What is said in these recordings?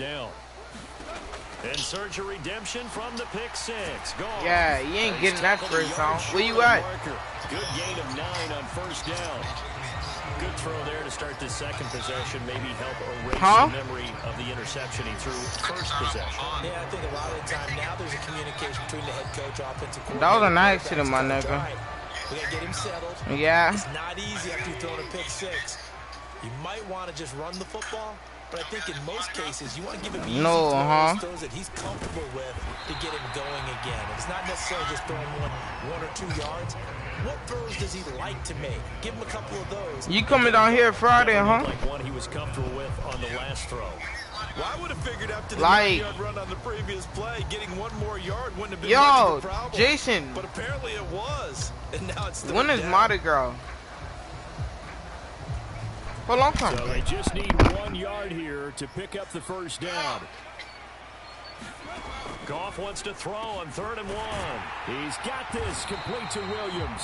down. And search a redemption from the pick six. Gone. Yeah, you ain't getting that first down. Where you at? Good gain of 9 on first down. Good throw there to start the second possession. Maybe help erase the memory of the interception he threw first possession. Yeah, I think a lot of the time now there's a communication between the head coach, offensive coordinator. That was a nice hit, my nigga. We gotta get him settled. Yeah. It's not easy after you throw a pick six. You might want to just run the football, but I think in most cases you want to give him easy throws that he's comfortable with to get him going again. It's not necessarily just throwing one or 2 yards. What throws does he like to make? Give him a couple of those. You coming down here Friday, huh? Like one he was comfortable with on the last throw. Well, I would have figured after the 9-yard run on the previous play, getting 1 more yard wouldn't have been much of a problem. Jason. But apparently it was. And now it's when is Mardi Gras? For a long time. So they just need 1 yard here to pick up the first down. Goff wants to throw on 3rd and 1. He's got this complete to Williams.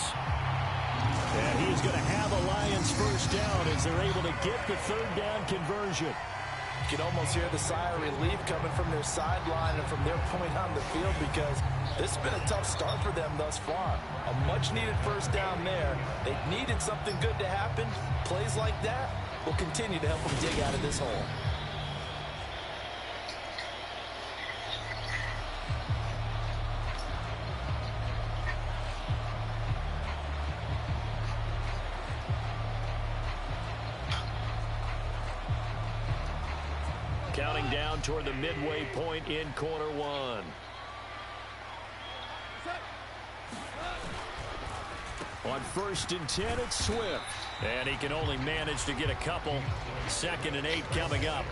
And he's going to have a Lions first down as they're able to get the 3rd down conversion. You can almost hear the sigh of relief coming from their sideline and from their point on the field because this has been a tough start for them thus far. A much-needed first down there. They needed something good to happen. Plays like that will continue to help them dig out of this hole. Counting down toward the midway point in quarter 1. On 1st and 10, it's Swift. And he can only manage to get a couple. 2nd and 8 coming up.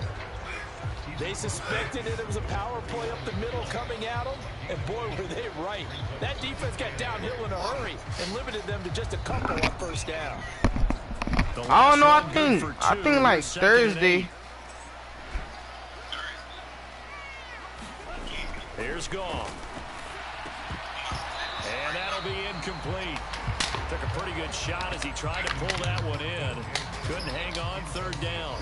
They suspected it was a power play up the middle coming at them. And boy, were they right. That defense got downhill in a hurry and limited them to just a couple on first down. I don't know. I think like Thursday. Here's Goff. And that'll be incomplete. Took a pretty good shot as he tried to pull that one in. Couldn't hang on 3rd down.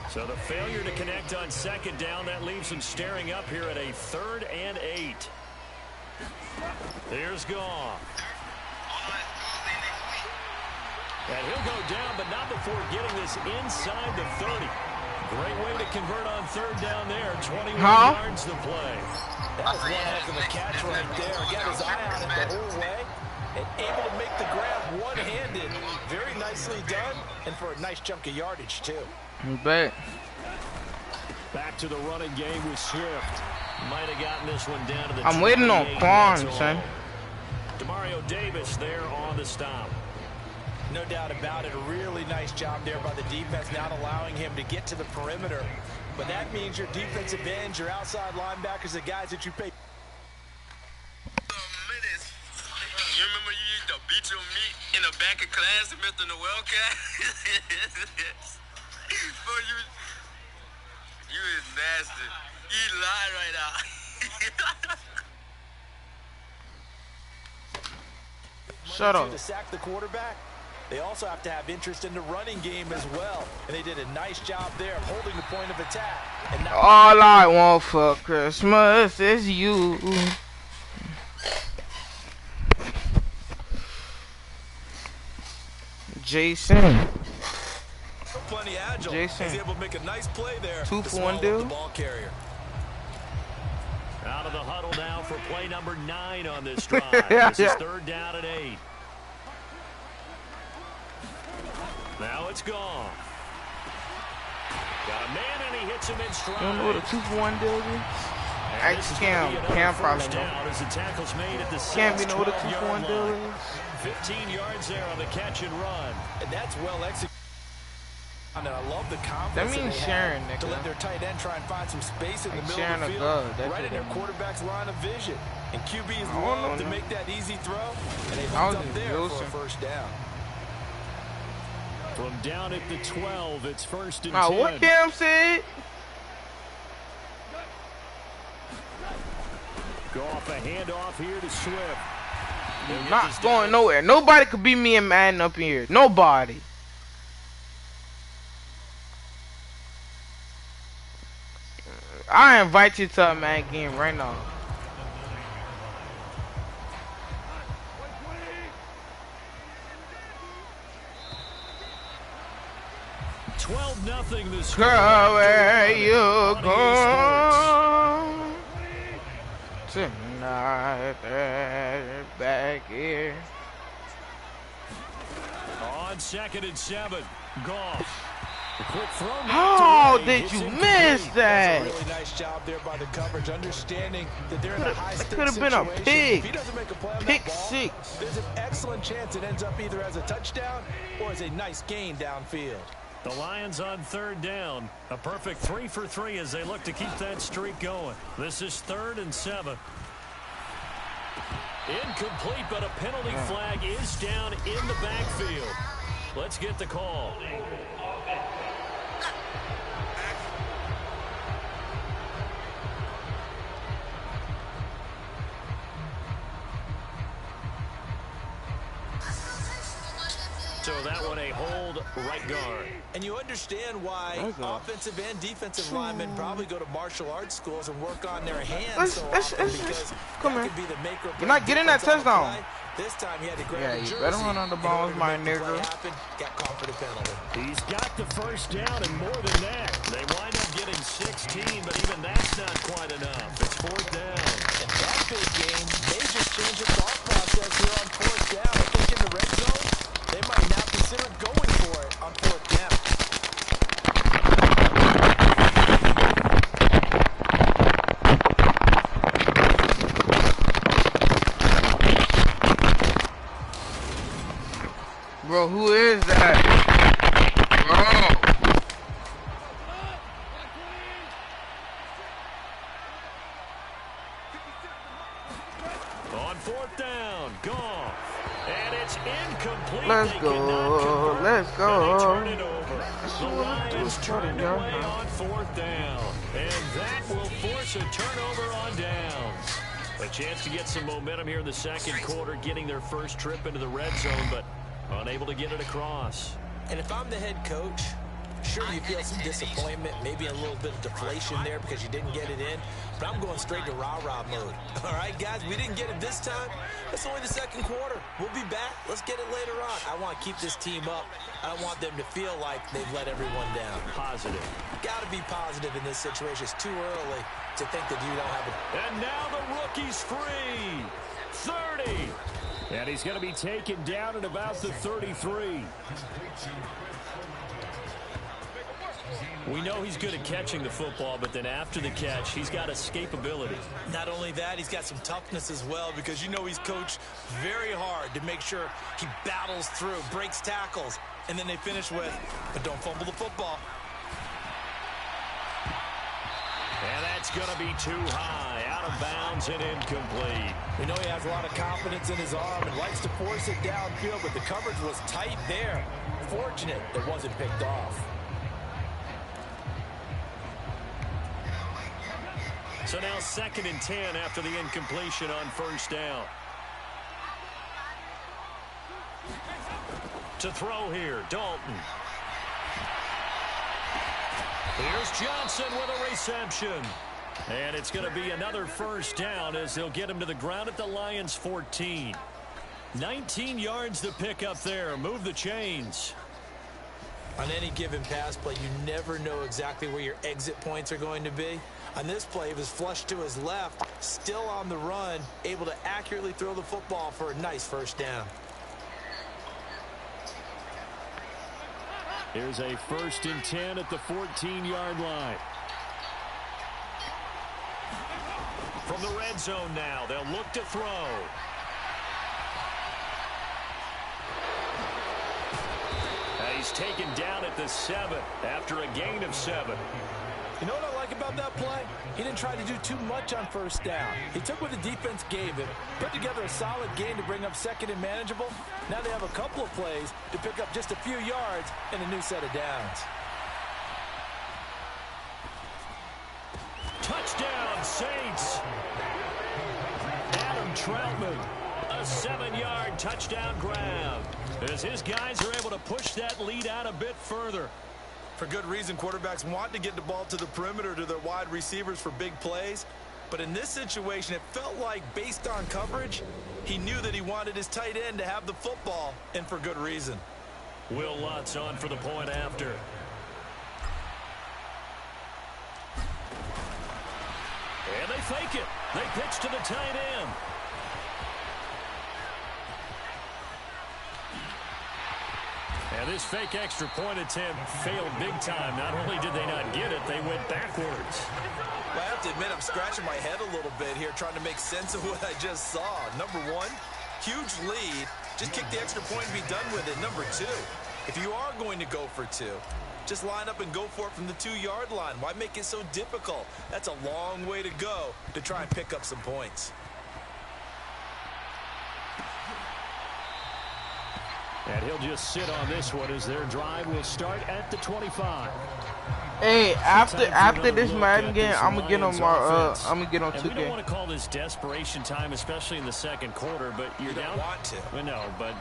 So the failure to connect on 2nd down, that leaves him staring up here at a 3rd and 8. Here's Goff. And he'll go down, but not before getting this inside the 30. Great way to convert on 3rd down there. 21 yards to play. That was one heck of a catch right there. Got his eye on it the whole way. And able to make the grab one-handed. Very nicely done. And for a nice chunk of yardage, too. Bet. Back to the running game with Swift. Might have gotten this one down to the I'm waiting on Quan, son. Demario Davis there on the stop. No doubt about it. A really nice job there by the defense, not allowing him to get to the perimeter. But that means your defensive ends, your outside linebackers, the guys that you pay. You remember you used to beat your meat in the back of class, Mr. Noel Cat? Boy, you is nasty. You lie right now. Shut up. To sack the quarterback, they also have to have interest in the running game as well. And they did a nice job there of holding the point of attack. And now all I want for Christmas is you. Jason. Plenty agile. Jason. He's able to make a nice play there. 2 for 1 deal. Ball carrier. Out of the huddle now for play number 9 on this drive. This is 3rd down and 8. Now it's gone. Got a man and he hits him in stride. You don't know what a 2 for 1 deal is? Ask Cam probably know. Cam, you know what a 2 for 1 deal is? 15 yards there on the catch and run. And that's well executed. And I love the confidence that means sharing, to let their tight end try and find some space in the middle of the field, right in their quarterback's line of vision. And QBs love to make that easy throw, and they hooked up there for a first down. From down at the 12, it's 1st and 10. What Cam said? Go off a handoff here to Swift. Not going nowhere. Nobody could beat me in Madden up in here. Nobody. I invite you to a man game right now. Nothing this girl, where you go tonight? Back here. On 2nd and 7, Goff. How did you miss that? That's a really nice job there by the coverage, understanding that they're in a high stakes could have been a situation. pig. If he doesn't make a play on Pick that ball, 6. there's an excellent chance it ends up either as a touchdown or as a nice gain downfield. The Lions on 3rd down. A perfect 3 for 3 as they look to keep that streak going. This is 3rd and 7. Incomplete, but a penalty flag is down in the backfield. Let's get the call. So that one a hold right guard. And you understand why offensive and defensive linemen probably go to martial arts schools and work on their hands so often because come that here. could be the make or break. You're not getting that touchdown. This time he had to grab Yeah, a you jersey better run on the balls, my nigga. Got caught for the penalty. He's got the first down and more than that. They wind up getting 16, but even that's not quite enough. It's 4th down. And that big game may just change the thought process here on 4th down. I think in the red zone, they might now consider going for it on 4th down. Bro, who is that? Bro. On 4th down, Goff. And it's incomplete. Let's go. Let's go. And they turn it over. The Lions turned away on 4th down. And that will force a turnover on downs. A chance to get some momentum here in the 2nd quarter, getting their first trip into the red zone, but unable to get it across. And if I'm the head coach, sure you feel some disappointment, maybe a little bit of deflation there because you didn't get it in, but I'm going straight to rah-rah mode. All right, guys, we didn't get it this time. It's only the 2nd quarter. We'll be back. Let's get it later on. I want to keep this team up. I don't want them to feel like they've let everyone down. Positive. Got to be positive in this situation. It's too early to think that you don't have it. And now the rookie's free. 30. And he's going to be taken down at about the 33. We know he's good at catching the football, but then after the catch, he's got escapability. Not only that, he's got some toughness as well because you know he's coached very hard to make sure he battles through, breaks tackles, and then they finish with, but don't fumble the football. And that's going to be too high, out of bounds and incomplete. We know he has a lot of confidence in his arm and likes to force it downfield, but the coverage was tight there. Fortunate it wasn't picked off. So now 2nd and 10 after the incompletion on 1st down. To throw here, Dalton. Here's Johnson with a reception. And it's going to be another 1st down as they'll get him to the ground at the Lions' 14. 19 yards to pick up there. Move the chains. On any given pass play, you never know exactly where your exit points are going to be. On this play, he was flushed to his left, still on the run, able to accurately throw the football for a nice 1st down. Here's a 1st and 10 at the 14-yard line. From the red zone now, they'll look to throw. He's taken down at the 7 after a gain of 7. You know what I like about that play? He didn't try to do too much on 1st down. He took what the defense gave him, put together a solid game to bring up 2nd and manageable. Now they have a couple of plays to pick up just a few yards and a new set of downs. Touchdown, Saints. Adam Troutman, a 7-yard touchdown grab as his guys are able to push that lead out a bit further. For good reason, quarterbacks want to get the ball to the perimeter to their wide receivers for big plays. But in this situation, it felt like, based on coverage, he knew that he wanted his tight end to have the football, and for good reason. Will Lutz on for the point after. And they fake it. They pitch to the tight end. And this fake extra point attempt failed big time. Not only did they not get it, they went backwards. Well, I have to admit, I'm scratching my head a little bit here trying to make sense of what I just saw. Number one, huge lead. Just kick the extra point and be done with it. Number two, if you are going to go for two, just line up and go for it from the 2-yard line. Why make it so difficult? That's a long way to go to try and pick up some points. And he'll just sit on this one as their drive will start at the 25. Hey, after this Madden game, I'm gonna get on my I'm gonna get on 2K. We don't want to call this desperation time, especially in the second quarter, but you're down. Want to? Well, no, but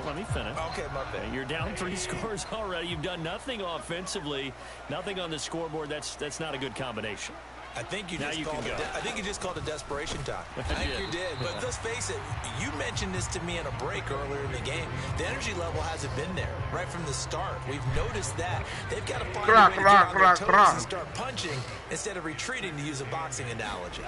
let me finish. Okay, my bad. You're down 3 scores already. You've done nothing offensively, nothing on the scoreboard. That's not a good combination. I think you just called it desperation time. I think you did. But let's face it, you mentioned this to me in a break earlier in the game. The energy level hasn't been there right from the start. We've noticed that. They've got to find a way to get on their toes and start punching instead of retreating, to use a boxing analogy.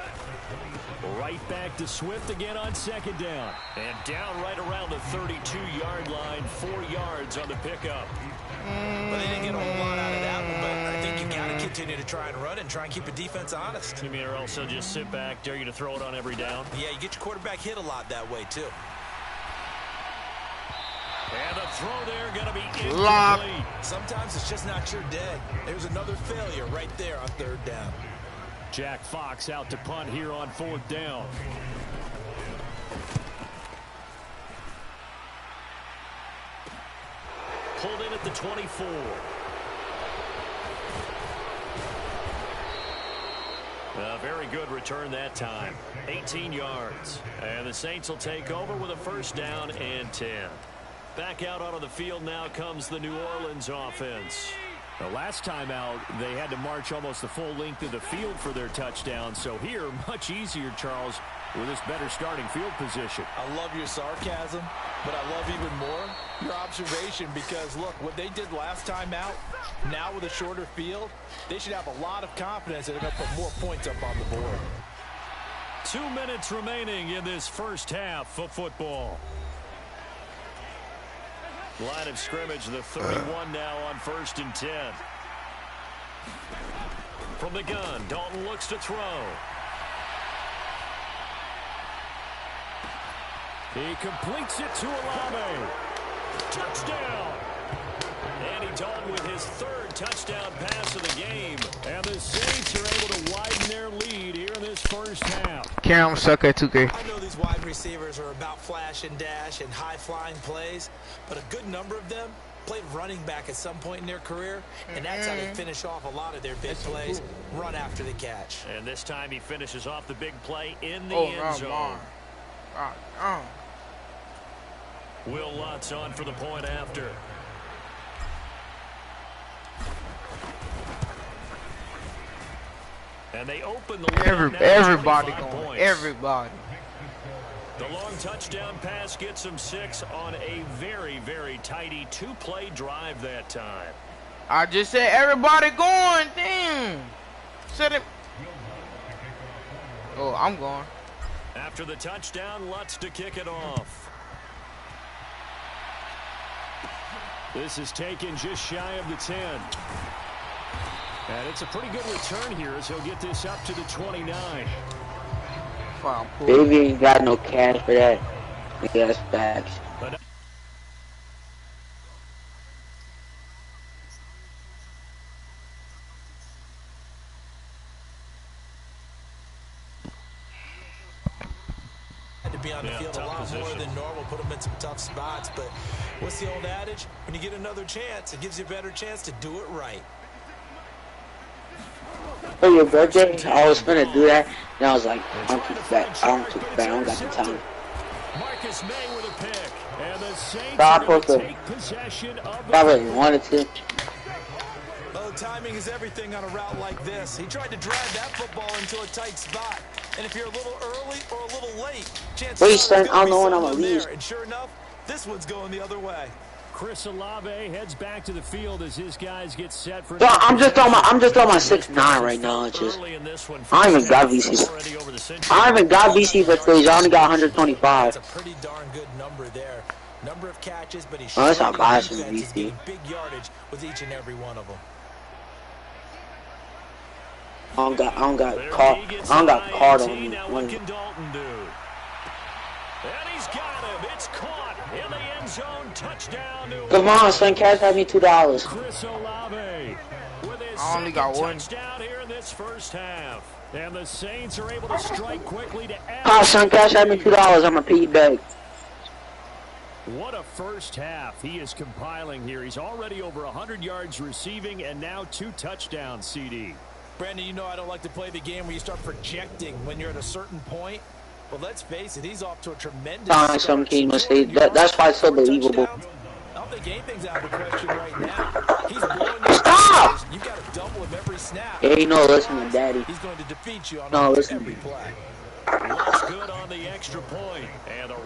Right back to Swift again on second down. And down right around the 32-yard line, 4 yards on the pickup. But they didn't get a whole lot out of that one, but I think you got to continue to try and run and try and keep the defense honest. You mean or also just sit back, dare you to throw it on every down? Yeah, you get your quarterback hit a lot that way, too. And the throw there going to be incomplete. Sometimes it's just not your day. There's another failure right there on third down. Jack Fox out to punt here on 4th down. Pulled in at the 24. A very good return that time. 18 yards. And the Saints will take over with a 1st down and 10. Back out onto the field now comes the New Orleans offense. The last time out, they had to march almost the full length of the field for their touchdown. So here, much easier, Charles, with this better starting field position. I love your sarcasm, but I love even more your observation, because, look, what they did last time out, now with a shorter field, they should have a lot of confidence that they're going to put more points up on the board. 2 minutes remaining in this first half of football. Line of scrimmage, the 31 now on 1st and 10. From the gun, Dalton looks to throw. He completes it to Olave. Touchdown! Andy Dalton with his 3rd touchdown pass of the game. And the Saints are able to widen their lead here in this first half. Cam suck at 2K. I know these wide receivers are about flash and dash and high-flying plays, but a good number of them played running back at some point in their career, and that's how they finish off a lot of their big plays, run after the catch. And this time he finishes off the big play in the end zone. Will Lutz on for the point after. And they open the lead. Everybody going. Points. Everybody. The long touchdown pass gets them 6 on a very, very tidy 2-play drive that time. I just said everybody going. Damn. Said it. Oh, I'm going. After the touchdown, Lutz to kick it off. This is taken just shy of the 10. And it's a pretty good return here as he'll get this up to the 29. Baby ain't got no cash for that. That's facts. To be on the field a lot more than normal, put them in some tough spots. But what's the old adage? When you get another chance, it gives you a better chance to do it right. For your birthday, I was gonna do that, and I was like, I'm too fat. I don't got the time. Marcus May with a pick, and the Saints I really wanted to. timing is everything on a route like this. He tried to drive that football into a tight spot. And if you're a little early or a little late, chances Wait, are son, I don't know when I'm going gonna to be leave. there. And sure enough, this one's going the other way. Chris Olave heads back to the field as his guys get set for. Yo, I'm just on my 6'9" right now. It's just I ain't even got VC. I haven't got VC for stage. I only got 125. That's a pretty darn good number there. Number of catches, but he's that's how fast he's VC. getting big yardage with each and every one of them. I don't got card on me. Now what can Dalton do? And he's got him. It's caught in the end zone. Touchdown. Come on, son. Cash had me $2. Chris Olave with his I only got one. touchdown here in this first half. And the Saints are able to strike quickly to add. Ah, son. Cash had me $2. I'm gonna pay you back. What a first half he is compiling here. He's already over 100 yards receiving and now 2 touchdowns, CD. Brandon, you know I don't like to play the game where you start projecting when you're at a certain point. But let's face it, he's off to a tremendous Some key mistake. That's why it's so believable. I don't think anything's out of the question right now. He's blowing Stop! You've got to double him every snap. Hey, no, listen to daddy. He's going to defeat you on No, listen. every play. Looks good on the extra point. And the